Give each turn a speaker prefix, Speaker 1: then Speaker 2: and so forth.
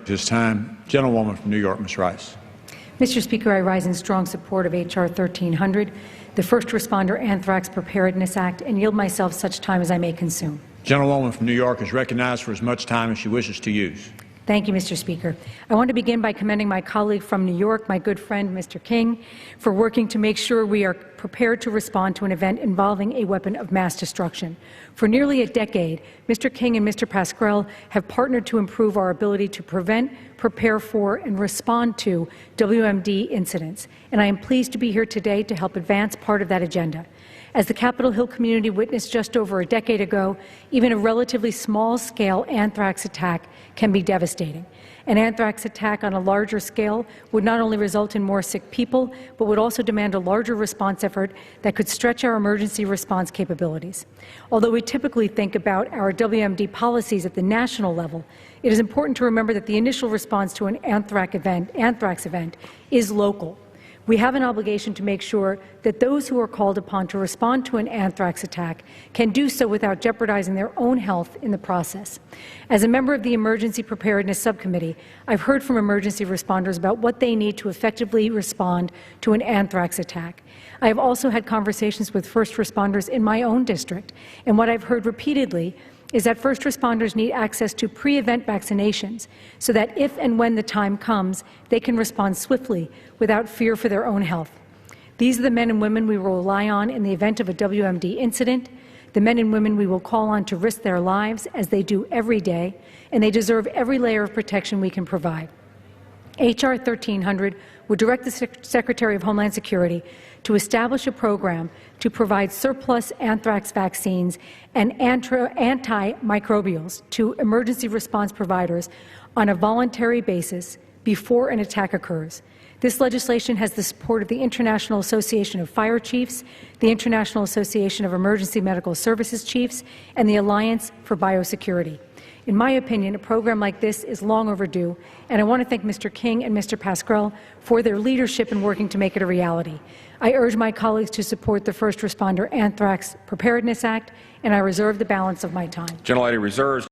Speaker 1: This time, gentlewoman from New York, Ms. Rice.
Speaker 2: Mr. Speaker, I rise in strong support of H.R. 1300, the First Responder Anthrax Preparedness Act, and yield myself such time as I may consume.
Speaker 1: Gentlewoman from New York is recognized for as much time as she wishes to use.
Speaker 2: Thank you, Mr. Speaker. I want to begin by commending my colleague from New York, my good friend, Mr. King, for working to make sure we are prepared to respond to an event involving a weapon of mass destruction. For nearly a decade, Mr. King and Mr. Pascrell have partnered to improve our ability to prevent, prepare for, and respond to WMD incidents, and I am pleased to be here today to help advance part of that agenda. As the Capitol Hill community witnessed just over a decade ago, even a relatively small-scale anthrax attack can be devastating. An anthrax attack on a larger scale would not only result in more sick people, but would also demand a larger response effort that could stretch our emergency response capabilities. Although we typically think about our WMD policies at the national level, it is important to remember that the initial response to an anthrax event is local. We have an obligation to make sure that those who are called upon to respond to an anthrax attack can do so without jeopardizing their own health in the process. As a member of the Emergency Preparedness Subcommittee, I've heard from emergency responders about what they need to effectively respond to an anthrax attack. I have also had conversations with first responders in my own district, and what I've heard repeatedly is that first responders need access to pre-event vaccinations so that if and when the time comes, they can respond swiftly without fear for their own health. These are the men and women we will rely on in the event of a WMD incident, the men and women we will call on to risk their lives as they do every day, and they deserve every layer of protection we can provide. H.R. 1300 would direct the Secretary of Homeland Security to establish a program to provide surplus anthrax vaccines and antimicrobials to emergency response providers on a voluntary basis before an attack occurs. This legislation has the support of the International Association of Fire Chiefs, the International Association of Emergency Medical Services Chiefs, and the Alliance for Biosecurity. In my opinion, a program like this is long overdue, and I want to thank Mr. King and Mr. Pascrell for their leadership in working to make it a reality. I urge my colleagues to support the First Responder Anthrax Preparedness Act, and I reserve the balance of my time.
Speaker 3: Gentlelady reserves.